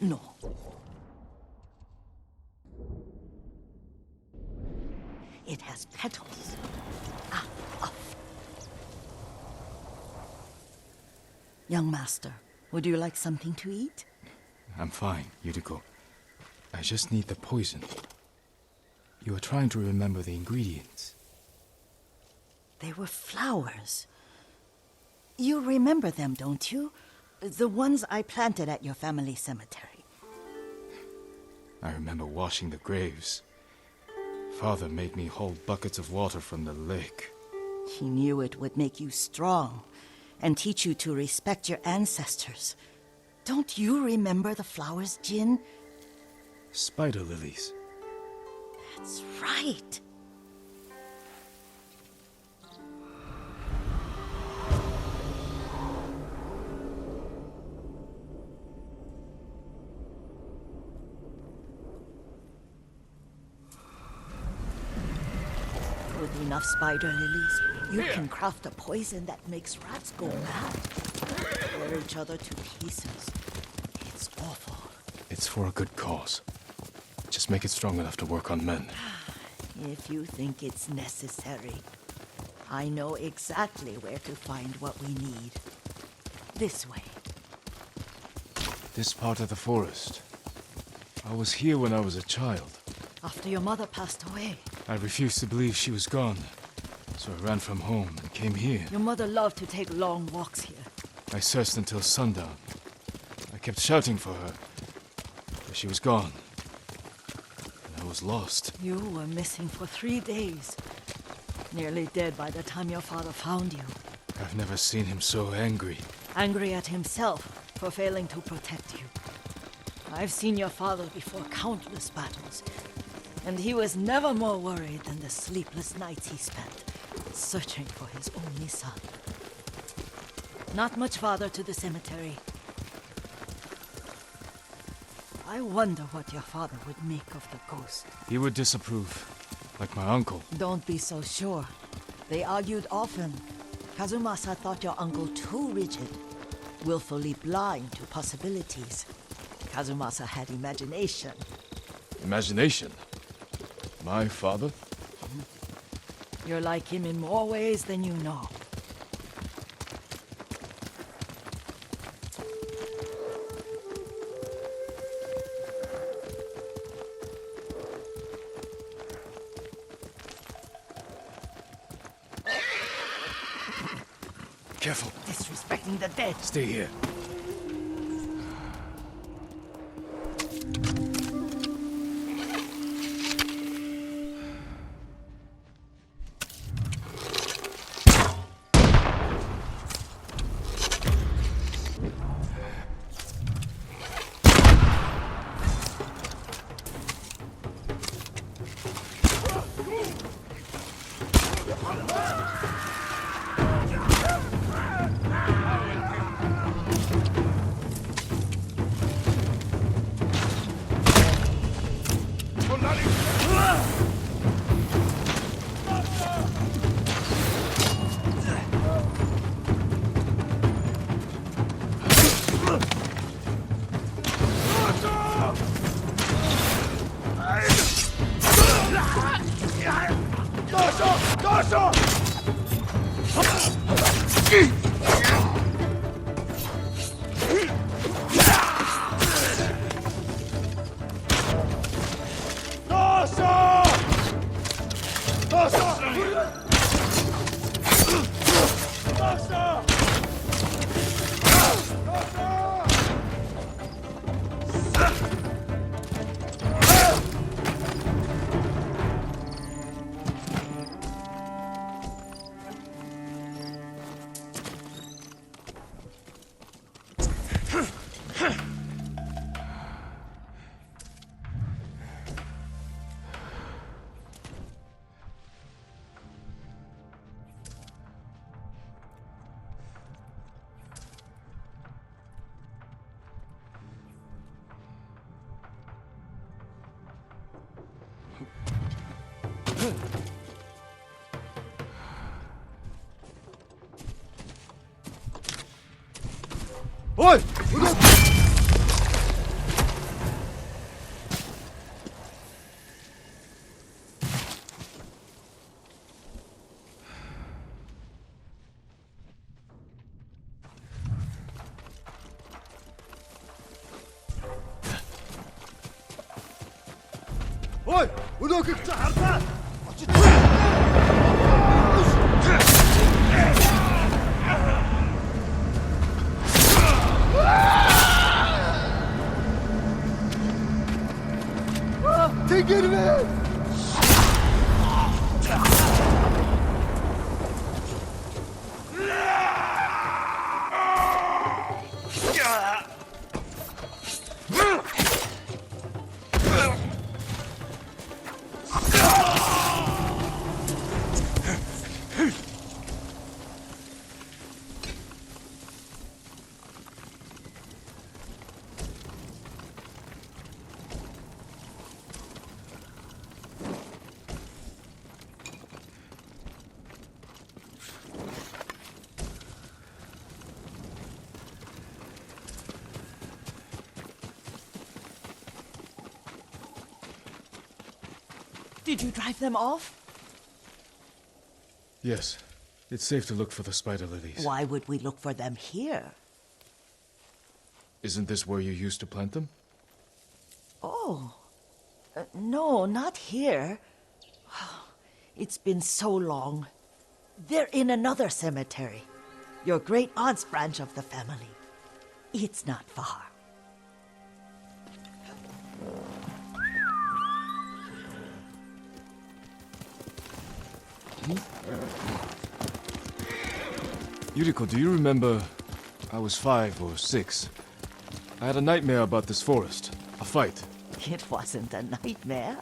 No. It has petals. Ah. Young master, would you like something to eat? I'm fine, Yuriko. I just need the poison. You are trying to remember the ingredients. They were flowers. You remember them, don't you? The ones I planted at your family cemetery. I remember washing the graves. Father made me hold buckets of water from the lake. He knew it would make you strong and teach you to respect your ancestors. Don't you remember the flowers, Jin? Spider lilies. That's right. With enough spider lilies, you can craft a poison that makes rats go mad. Tear each other to pieces. It's awful. It's for a good cause. Just make it strong enough to work on men. If you think it's necessary, I know exactly where to find what we need. This way. This part of the forest. I was here when I was a child. After your mother passed away. I refused to believe she was gone, so I ran from home and came here. Your mother loved to take long walks here. I searched until sundown. I kept shouting for her, but she was gone. And I was lost. You were missing for 3 days. Nearly dead by the time your father found you. I've never seen him so angry. Angry at himself for failing to protect you. I've seen your father before countless battles, and he was never more worried than the sleepless nights he spent searching for his only son. Not much farther to the cemetery. I wonder what your father would make of the ghost. He would disapprove, like my uncle. Don't be so sure. They argued often. Kazumasa thought your uncle too rigid, willfully blind to possibilities. Kazumasa had imagination. Imagination? My father? You're like him in more ways than you know. Careful. Disrespecting the dead. Stay here. Ой, өнөөхийг чи харлаа. Очиж. Тэгэрвэ. Did you drive them off? Yes. It's safe to look for the spider lilies. Why would we look for them here? Isn't this where you used to plant them? Oh. No, not here. It's been so long. They're in another cemetery. Your great-aunt's branch of the family. It's not far. Yuriko, do you remember? I was 5 or 6. I had a nightmare about this forest. A fight. It wasn't a nightmare.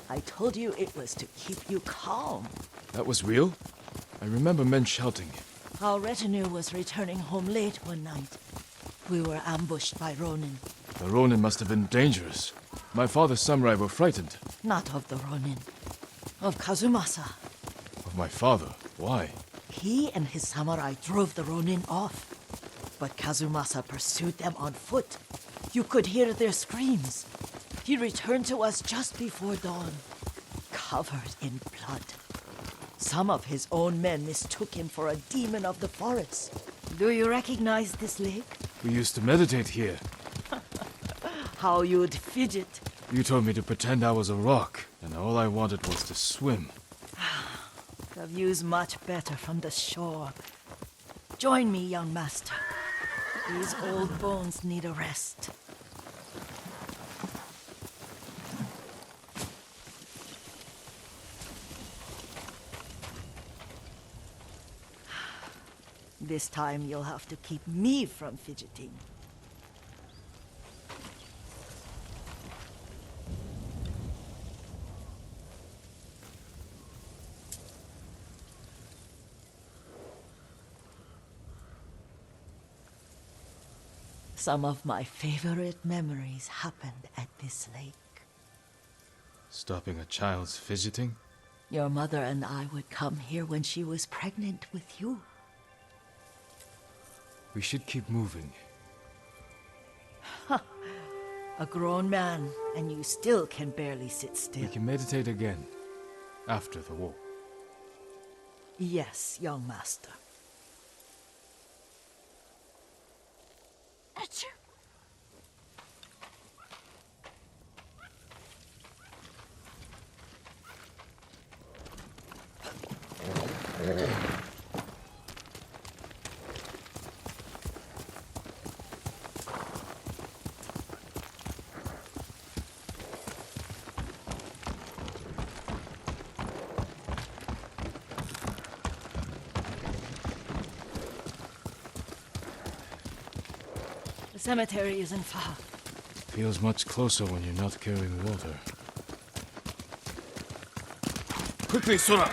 I told you it was to keep you calm. That was real? I remember men shouting. Our retinue was returning home late one night. We were ambushed by Ronin. The Ronin must have been dangerous. My father's samurai were frightened. Not of the Ronin. Of Kazumasa. Of my father? Why? He and his samurai drove the Ronin off. But Kazumasa pursued them on foot. You could hear their screams. He returned to us just before dawn, covered in blood. Some of his own men mistook him for a demon of the forest. Do you recognize this lake? We used to meditate here. How you'd fidget. You told me to pretend I was a rock, and all I wanted was to swim. The view's much better from the shore. Join me, young master. These old bones need a rest. This time you'll have to keep me from fidgeting. Some of my favorite memories happened at this lake. Stopping a child's fidgeting? Your mother and I would come here when she was pregnant with you. We should keep moving. A grown man, and you still can barely sit We still. can meditate again. After the war. Yes, young master. The cemetery isn't far. Feels much closer when you're not carrying water. Quickly, Sora!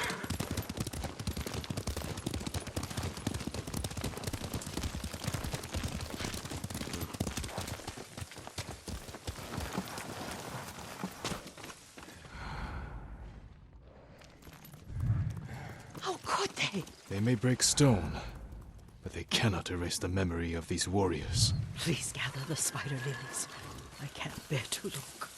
How could they? They may break stone, but they cannot erase the memory of these warriors. Please gather the spider lilies. I can't bear to look.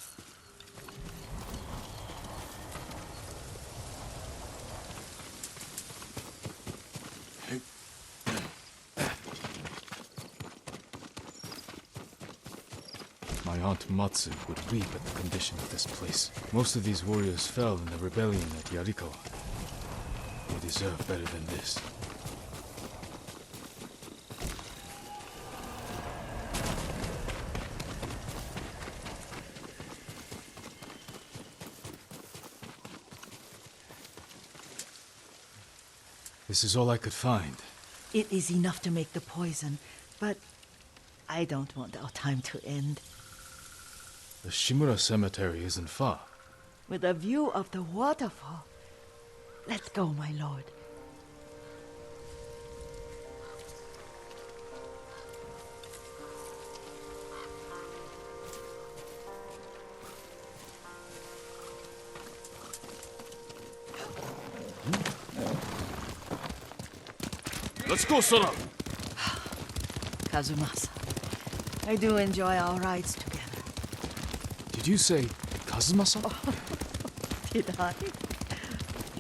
My aunt Matsu would weep at the condition of this place. Most of these warriors fell in the rebellion at Yuriko. They deserve better than this. This is all I could find. It is enough to make the poison, but I don't want our time to end. The Shimura cemetery isn't far. With a view of the waterfall. Let's go, my lord. Let's go, Sora! Kazumasa, I do enjoy our rides together. Did you say Kazumasa? Did I?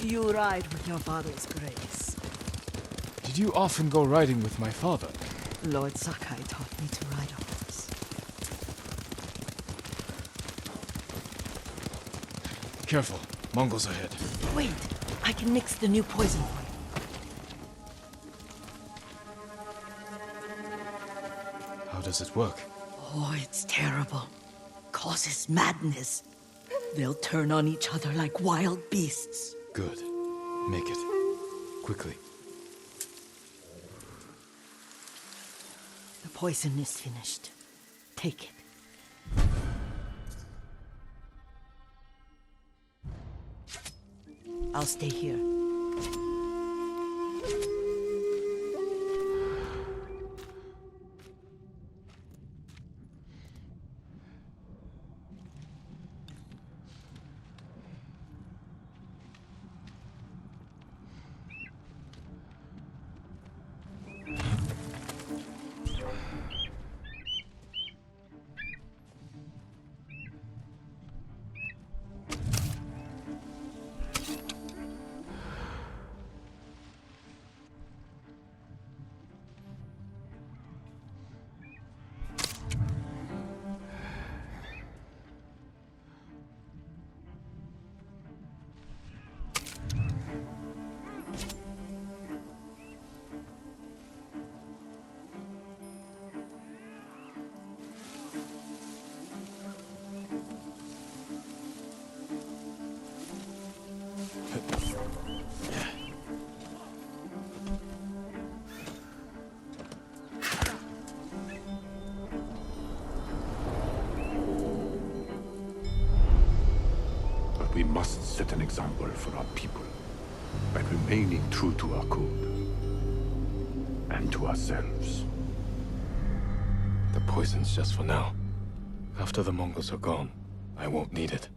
You ride with your father's grace. Did you often go riding with my father? Lord Sakai taught me to ride a horse. Careful, Mongols ahead. Wait, I can mix the new poison for you. How does it work? Oh, it's terrible. Causes madness. They'll turn on each other like wild beasts. Good. Make it. Quickly. The poison is finished. Take it. I'll stay here. We must set an example for our people by remaining true to our code and to ourselves. The poison's just for now. After the Mongols are gone, I won't need it.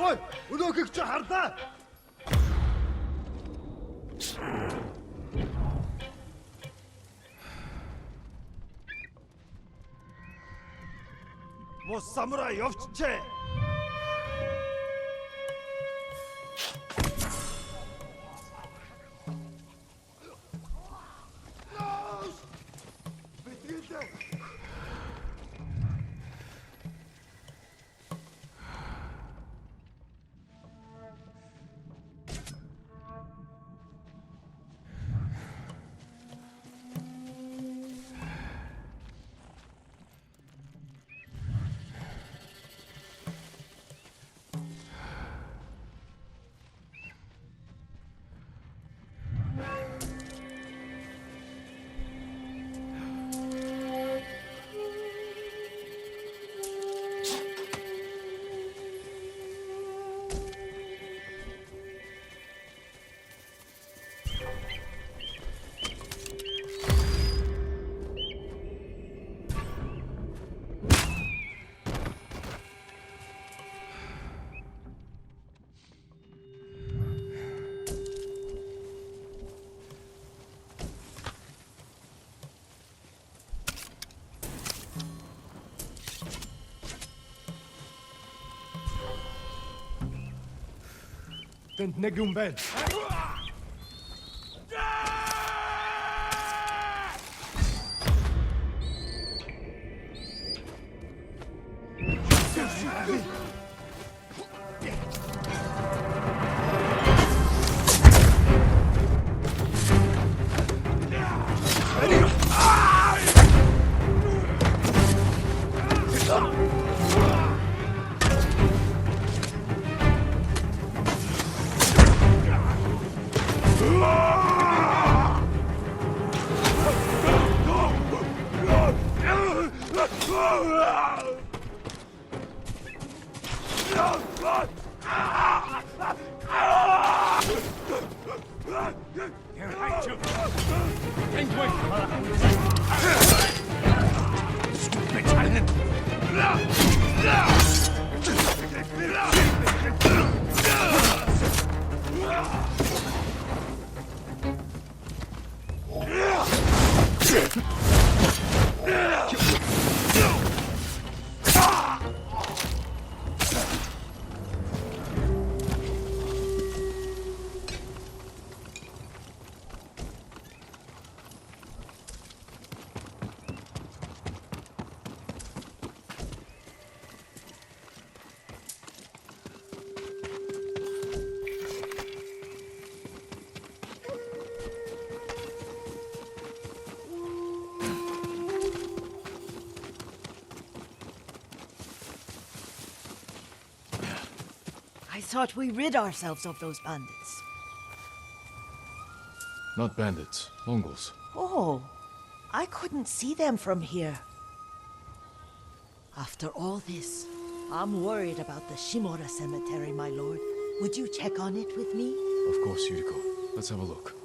Ой, өнөөхийг чи харлаа. Мос самурай явчихжээ. Spent negum bed. I thought we rid ourselves of those bandits. Not bandits, Mongols. Oh, I couldn't see them from here. After all this, I'm worried about the Shimura cemetery, my lord. Would you check on it with me? Of course, Yuriko. Let's have a look.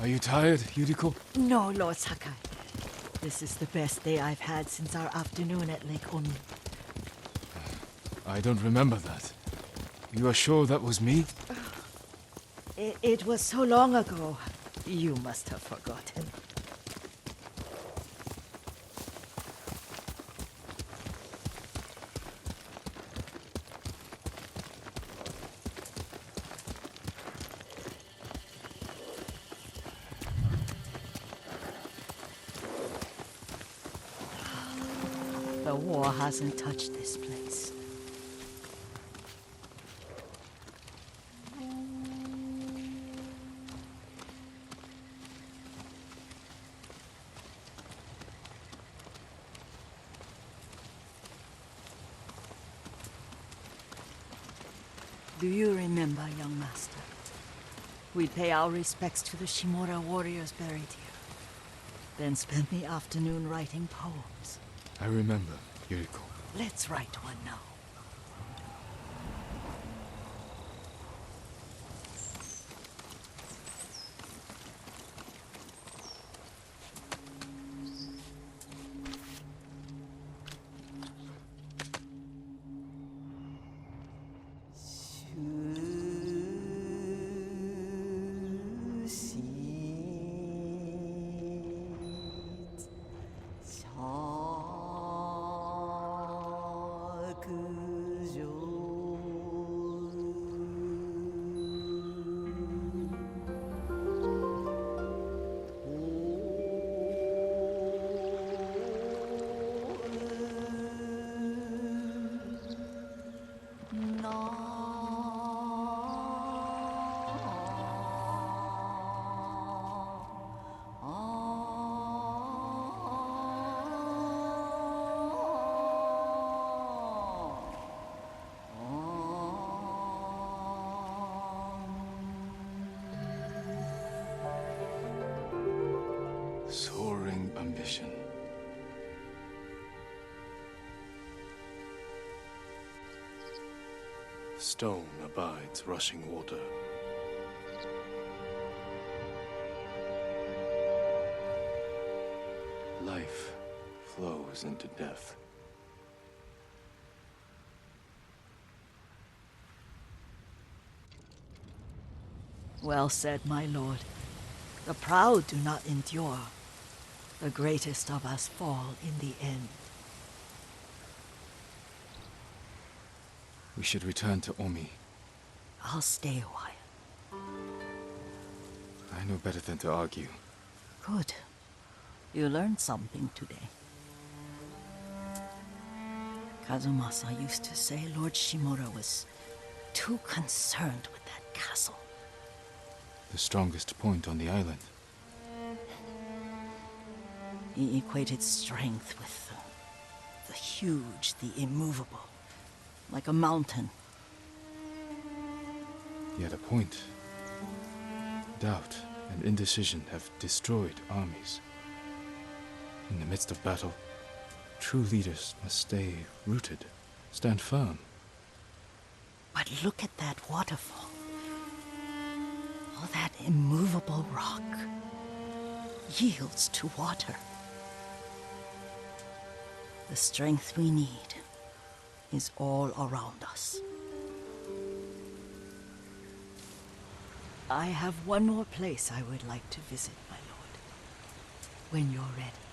Are you tired, Yuriko? No, Lord Sakai. This is the best day I've had since our afternoon at Lake Oni. I don't remember that. You are sure that was me? It was so long ago. You must have forgotten. The war hasn't touched this place. Do you remember, young master? We pay our respects to the Shimura warriors buried here, then spend the afternoon writing poems. I remember, Yuriko. Let's write one now. Soaring ambition. Stone abides rushing water. Life flows into death. Well said, my lord. The proud do not endure. The greatest of us fall in the end. We should return to Omi. I'll stay a while. I know better than to argue. Good. You learned something today. Kazumasa used to say Lord Shimura was too concerned with that castle. The strongest point on the island. He equated strength with the huge, the immovable, like a mountain. Yet a point. Doubt and indecision have destroyed armies. In the midst of battle, true leaders must stay rooted, stand firm. But look at that waterfall. All that immovable rock yields to water. The strength we need is all around us. I have one more place I would like to visit, my lord. When you're ready.